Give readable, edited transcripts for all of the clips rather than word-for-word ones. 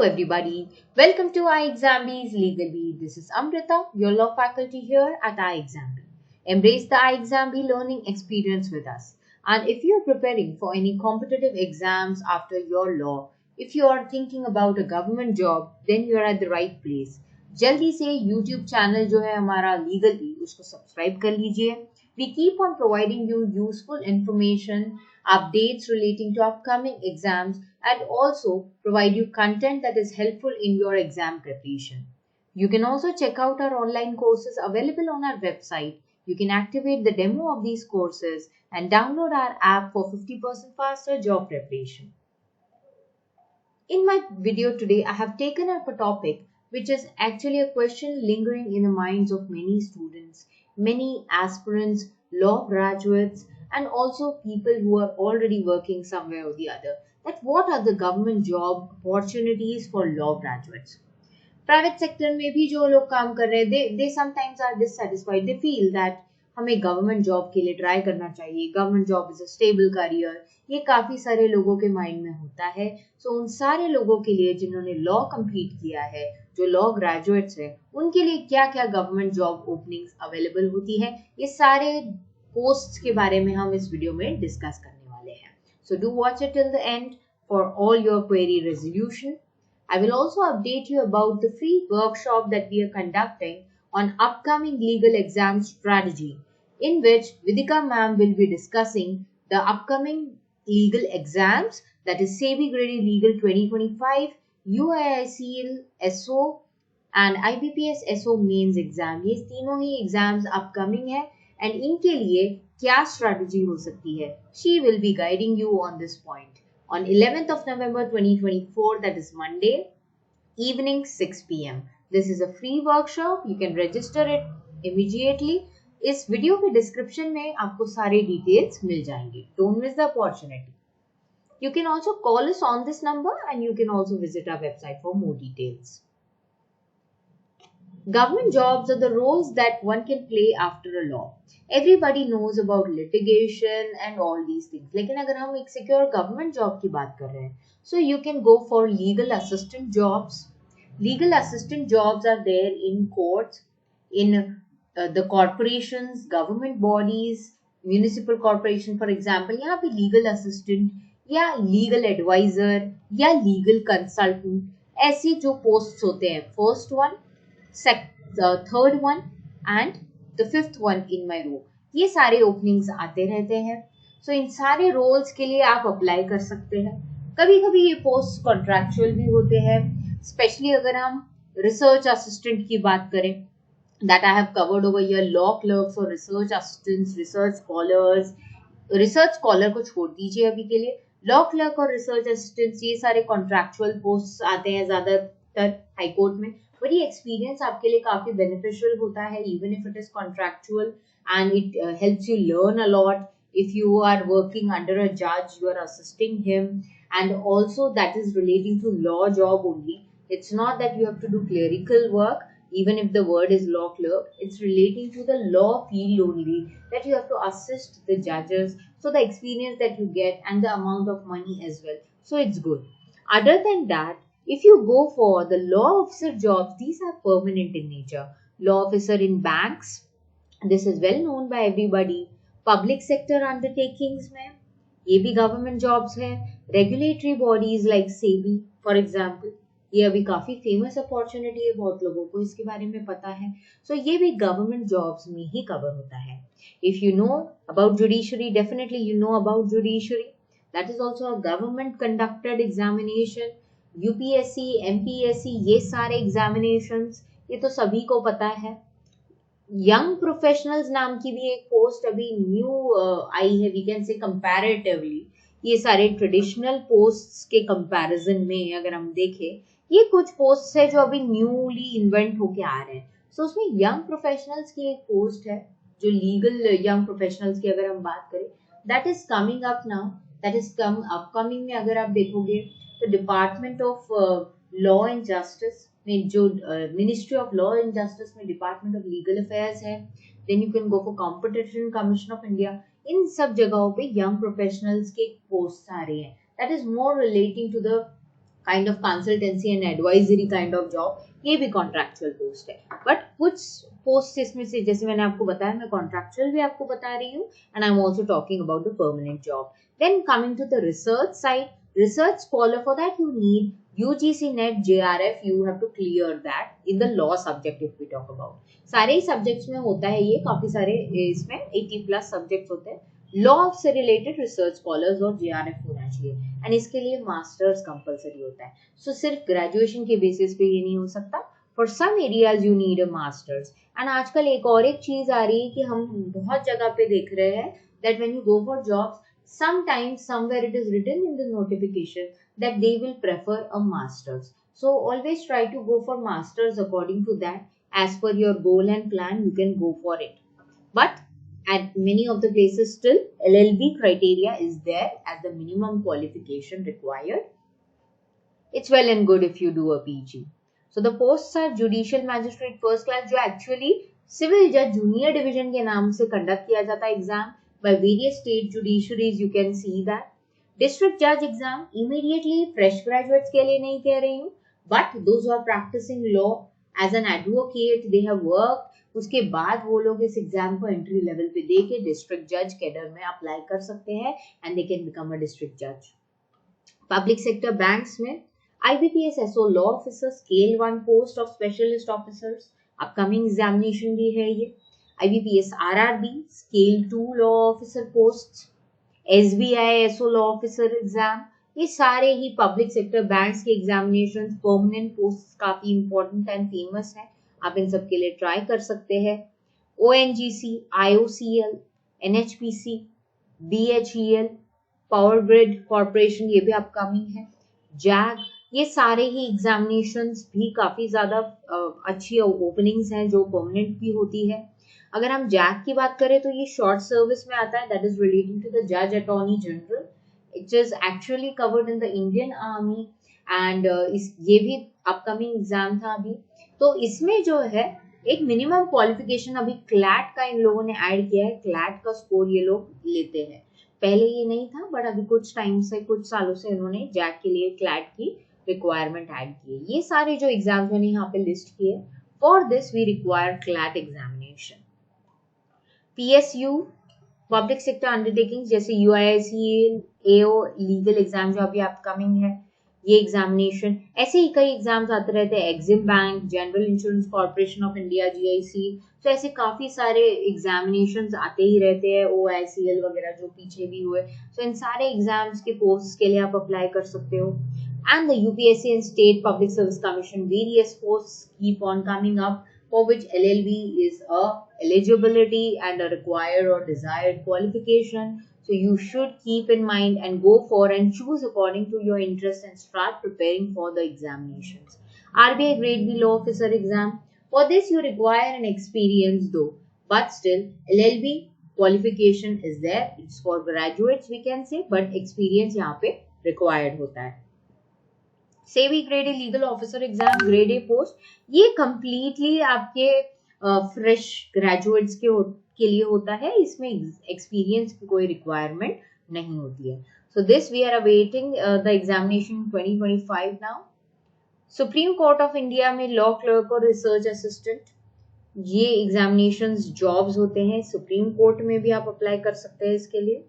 everybody, welcome to iExamBee's Legal Bee. This is Amrita, your law faculty here at iExamBee. Embrace the iExamBee learning experience with us. And if you are preparing for any competitive exams after your law, if you are thinking about a government job, then you are at the right place. जल्दी से YouTube channel जो है हमारा Legal Bee उसको subscribe कर लीजिए. We keep on providing you useful information, updates relating to upcoming exams, and also provide you content that is helpful in your exam preparation. You can also check out our online courses available on our website. You can activate the demo of these courses and download our app for 50% faster job preparation. In my video today, I have taken up a topic which is actually a question lingering in the minds of many students, many aspirants, law graduates, and also people who are already working somewhere or the other. That what are the government job opportunities for law graduates? Private sector में भी जो लोग काम कर रहे हैं they sometimes are dissatisfied. They feel that हमें government job के लिए ट्राई करना चाहिए. Government job is a stable career. ये काफी सारे लोगों के माइंड में होता है. सो उन सारे लोगों के लिए जिन्होंने लॉ कंप्लीट किया है, जो लॉ ग्रेजुएट्स हैं, उनके लिए क्या क्या गवर्नमेंट जॉब ओपनिंग्स अवेलेबल होती है, ये सारे पोस्ट्स के बारे में हम इस वीडियो में डिस्कस करने वाले हैं. So do watch it till the end for all your query resolution. I will also update you about the free workshop that we are conducting on upcoming legal exam strategy, in which Vidika ma'am will be discussing the upcoming legal exams, that is SEBI Grade Legal 2025, UIICL SO and IBPS SO mains exam. ये तीनों ही exams upcoming है and इनके लिए क्या strategy हो सकती है. She will be guiding you on this point. On 11th of November 2024, that is Monday, evening 6 p.m. This is a free workshop. You can register it immediately. इस video के description में आपको सारे डिटेल्स मिल जाएंगे. Don't miss the opportunity. You can also call us on this number and you can also visit our website for more details. Government jobs are the roles that one can play after a law. Everybody knows about litigation and all these things. लेकिन अगर हम एक secure government job की बात कर रहे हैं, so you can go for legal assistant jobs. Legal assistant jobs are there in courts, in the corporations, government bodies, municipal corporation for example. यहाँ पे legal assistant या legal advisor या legal consultant ऐसे जो posts होते हैं, first one, the third one and the fifth one in my row, ये सारे ओपनिंग्स आते रहते हैं. सो इन सारे रोल्स के लिए आप अप्लाई कर सकते हैं. कभी कभी ये पोस्ट कॉन्ट्रैक्चुअल भी होते हैं, स्पेशली अगर हम रिसर्च असिस्टेंट की बात करें, that I have covered over here. Law clerks और research assistants, research scholars. Research scholar को छोड़ दीजिए अभी के लिए. लॉ क्लर्क और रिसर्च असिस्टेंट्स ये सारे कॉन्ट्रैक्चुअल पोस्ट आते हैं ज्यादातर हाईकोर्ट में. बट ये एक्सपीरियंस आपके लिए काफी बेनिफिशियल होता है, even if it is contractual, and it helps you learn a lot. If you are working under a judge, you are assisting him, and also that is relating to law job only. It's not that you have to do clerical work, even if the word is law clerk. It's relating to the law field only, that you have to assist the judges. So the experience that you get and the amount of money as well. So it's good. Other than that, if you go for the law officer jobs, these are permanent in nature. Law officer in banks, this is well known by everybody. Public sector undertakings में ये भी government jobs है. Regulatory bodies like SEBI for example, ये अभी काफी famous opportunity है, बहुत लोगों को इसके बारे में पता है. So ये भी government jobs में ही cover होता है. If you know about judiciary, definitely you know about judiciary. That is also a government conducted examination. UPSC, MPSC, ये सारे examinations ये तो सभी को पता है. यंग प्रोफेशनल्स नाम की भी एक पोस्ट अभी न्यू आई है, वी कैन से कंपैरेटिवली. ये सारे ट्रेडिशनल पोस्ट्स के कंपैरिजन में अगर हम देखें, ये कुछ पोस्ट्स है जो अभी न्यूली इन्वेंट होके आ रहे हैं. सो उसमें यंग प्रोफेशनल्स की एक पोस्ट है, जो लीगल यंग प्रोफेशनल्स की अगर हम बात करें, that is coming up now. That is upcoming में अगर आप देखोगे तो department of law and justice में जो ministry of law and justice में डिपार्टमेंट ऑफ लीगल अफेयर्स है. Then you can go for competition commission of India. इन सब जगहों पे यंग प्रोफेशनल्स के पोस्ट आ रहे हैं. That is more relating to the kind of consultancy and advisory kind of job, ये भी कॉन्ट्रैक्चुअल पोस्ट है. बट कुछ पोस्ट इसमें से, जैसे मैंने आपको बताया, मैं कॉन्ट्रैक्चुअल भी आपको बता रही हूँ, and I am also talking about the permanent job. Then coming to the research side, research scholar, for that you need UGC NET JRF, you have to clear that in the law subject if we talk about. सारे ही subjects में होता है ये, काफी सारे इसमें 80+ subjects होते हैं. लॉ से रिलेटेड रिसर्च स्कॉलर्स और JRF होना चाहिए, एंड इसके लिए मास्टर्स कंपलसरी होता है. सो सिर्फ ग्रेजुएशन के बेसिस पे ये नहीं हो सकता. For some areas you need a master's. And आजकल एक चीज आ रही है कि हम बहुत जगह पे देख रहे हैं that when you go for jobs, sometimes somewhere it is written in the notification that they will prefer a masters. So always try to go for masters according to that. As per your goal and plan, you can go for it. But at many of the places still LLB criteria is there as the minimum qualification required. It's well and good if you do a PG. So the posts are judicial magistrate first class, जो actually civil judge junior division के नाम से conduct किया जाता है exam by various state judiciaries. You can see that. District judge exam immediately fresh graduates के लिए नहीं कह रही हूँ, but those who are practicing law as an advocate, they have worked, उसके बाद वो लोग इस एग्जाम को एंट्री लेवल पे दे के डिस्ट्रिक्ट जज कैडर में अप्लाई कर सकते हैं, and they can become a district जज. पब्लिक सेक्टर बैंक्स में IBPS SO law officer scale 1 post of specialist officers, upcoming examination भी है ये. IBPS RRB scale 2 law officer post, SBI SO law officer exam, ये सारे ही public sector banks के examination permanent post काफी important and famous है. आप इन सब के लिए ट्राई कर सकते हैं. ONGC, IOCL, NHPC, BHEL, power grid corporation, ये भी अपकमिंग है. JAG, ये सारे ही एग्जामिनेशंस भी काफी ज्यादा अच्छी ओपनिंग्स हैं जो परमानेंट भी होती है. अगर हम JAG की बात करें तो ये शॉर्ट सर्विस में आता है, that is relating to the जज attorney general. It is actually covered in the Indian army, and ये भी अपकमिंग एग्जाम था अभी. तो इसमें जो है एक मिनिमम क्वालिफिकेशन अभी क्लैट का इन लोगों ने ऐड किया है. क्लैट का स्कोर ये लोग लेते हैं, पहले ये नहीं था, बट अभी कुछ टाइम से, कुछ सालों से इन्होंने जैक के लिए क्लैट की रिक्वायरमेंट ऐड की है. ये सारे जो एग्जाम्स मैंने यहाँ पे लिस्ट किए, for this we require CLAT examination. PSU public sector undertaking जैसे UISEL, AO लीगल एग्जाम जो अभी अपकमिंग है, ये एग्जामिनेशन. ऐसे ही कई एग्जाम्स आते रहते हैं, EXIM bank, general insurance corporation of India GIC. तो ऐसे काफी सारे एग्जामिनेशंस आते ही रहते हैं, OICL वगैरह जो पीछे भी हुए. तो इन सारे एग्जाम्स के पोस्ट के लिए आप अप्लाई कर सकते हो. And the UPSC and State Public Service Commission various posts keep on coming up, for which LLB is a eligibility and a required or desired qualification. So you should keep in mind and go for and choose according to your interest and start preparing for the examinations. RBI Grade B Law Officer exam. For this you require an experience though, but still LLB qualification is there. It's for graduates we can say, but experience यहाँ पे required होता है. SEBI grade a legal officer exam grade A post, ये completely आपके fresh graduates के लिए होता है. इसमें एक्सपीरियंस की कोई रिक्वायरमेंट नहीं होती है. So this we are awaiting the examination 2025 now. Supreme Court of India में लॉ क्लर्क और रिसर्च असिस्टेंट, ये एग्जामिनेशंस जॉब्स होते हैं. सुप्रीम कोर्ट में भी आप अप्लाई कर सकते हैं इसके लिए.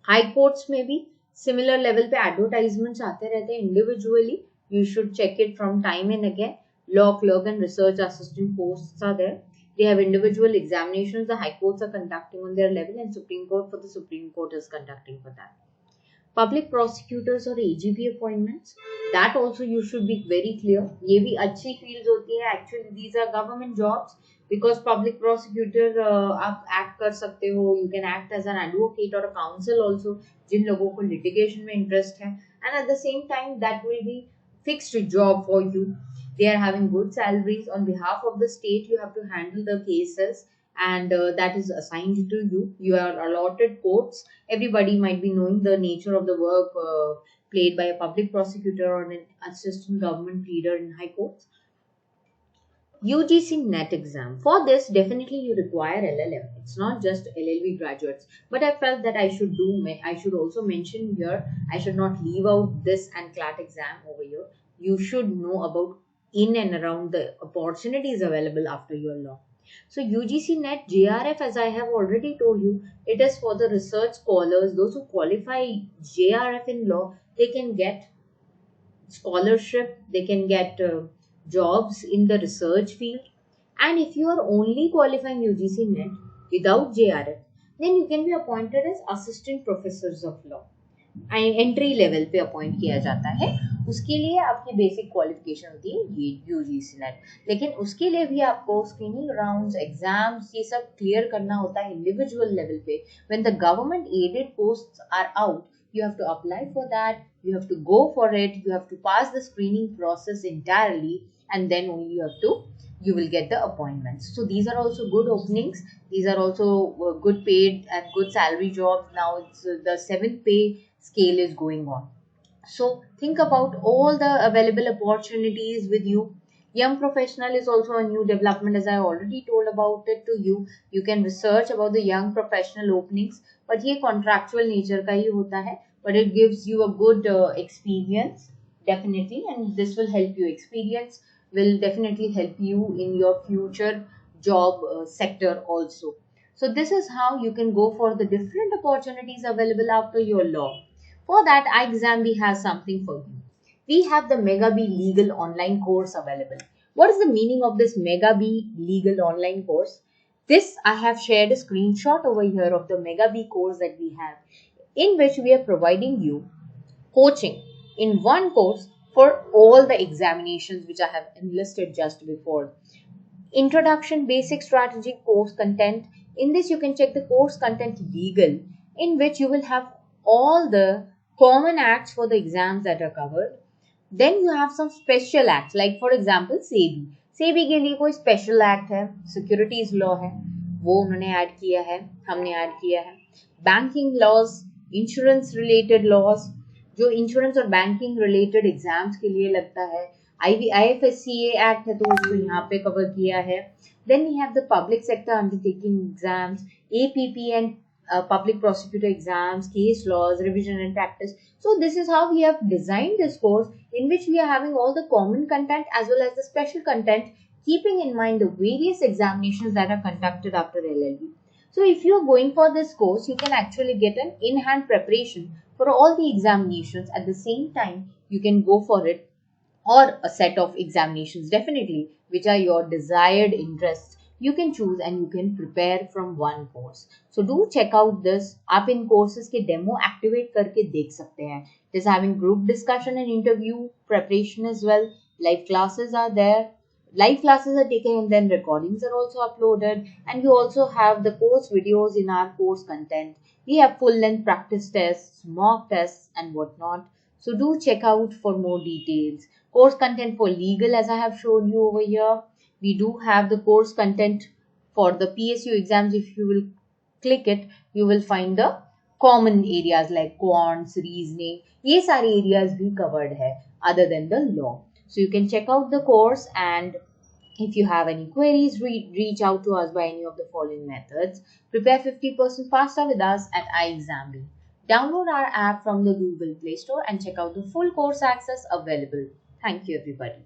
हाई कोर्ट्स में भी सिमिलर लेवल पे एडवर्टाइजमेंट्स आते रहते हैं individually. You should check it from time and again. Law clerk and research assistant posts are there. They have individual examinations. The high courts are conducting on their level, and Supreme Court for the Supreme Court is conducting for that. Public prosecutors और AGP appointments, that also you should be very clear. ये भी अच्छी fields होती है. Actually these are government jobs because public prosecutor आप act कर सकते हो. You can act as an advocate or a counsel also, जिन लोगों को litigation में interest है, and at the same time that will be fixed job for you. They are having good salaries. On behalf of the state you have to handle the cases, and that is assigned to you. You are allotted courts. Everybody might be knowing the nature of the work played by a public prosecutor or an assistant government pleader in high courts. UGC NET exam. For this, definitely you require LLM. It's not just LLB graduates. But I felt that I should also mention here, I should not leave out this and CLAT exam over here. You should know about in and around the opportunities available after your law. So UGC NET JRF, as I have already told you, it is for the research scholars, those who qualify JRF in law, they can get scholarship, they can get jobs in the research field. And if you are only qualifying UGC NET without JRF, then you can be appointed as assistant professors of law. Entry level पे appoint किया जाता है, उसके लिए आपकी basic qualification होती है ये यूजीसी नेट, लेकिन उसके लिए भी आपको स्क्रीनिंग राउंड्स, एग्जाम्स, ये सब क्लियर करना होता है इंडिविजुअल लेवल पे. When the government aided posts are out, you have to apply for that, you have to go for it, you have to pass the screening process entirely, and then only you will get the appointments. So these are also good openings, these are also good paid and good salary jobs. Now it's the 7th pay scale is going on. So think about all the available opportunities with you. Young professional is also a new development, as I already told about it to you. You can research about the young professional openings, but ये contractual nature का ही होता है, but it gives you a good experience definitely, and this will help you. Experience will definitely help you in your future job sector also. So this is how you can go for the different opportunities available after your law. For that, iXambi has something for you. We have the Mega B Legal online course available. What is the meaning of this Mega B Legal online course? This, I have shared a screenshot over here of the Mega B course that we have, in which we are providing you coaching in one course for all the examinations which I have enlisted just before. Introduction, basic strategy, course content. In this, you can check the course content legal, in which you will have all the common acts for the exams that are covered. Then you have some special acts, like for example SEBI. SEBI के लिए कोई special act है, securities law है, वो उन्होंने add किया है, हमने ऐड किया है. Banking laws, insurance related laws, जो insurance और banking related exams के लिए लगता है. IFSCA Act है तो उसको यहाँ पे कवर किया है. Then we have the public sector undertaking exams, APP and public prosecutor exams, case laws, revision and practice. So this is how we have designed this course, in which we are having all the common content as well as the special content, keeping in mind the various examinations that are conducted after LLB. So if you are going for this course, you can actually get an in-hand preparation for all the examinations. At the same time, you can go for it, or a set of examinations definitely, which are your desired interests. You can choose and you can prepare from one course. So do check out this. आप इन courses के demo activate करके देख सकते हैं. It is having group discussion and interview preparation as well. Live classes are there. Live classes are taken and then recordings are also uploaded. And you also have the course videos in our course content. We have full length practice tests, mock tests and whatnot. So do check out for more details. Course content for legal, as I have shown you over here. We do have the course content for the PSU exams. If you will click it, you will find the common areas like quants, reasoning. ये सारे areas भी covered है other than the law. So you can check out the course, and if you have any queries, reach out to us by any of the following methods. Prepare 50% faster with us at iXambi. Download our app from the Google Play Store and check out the full course access available. Thank you, everybody.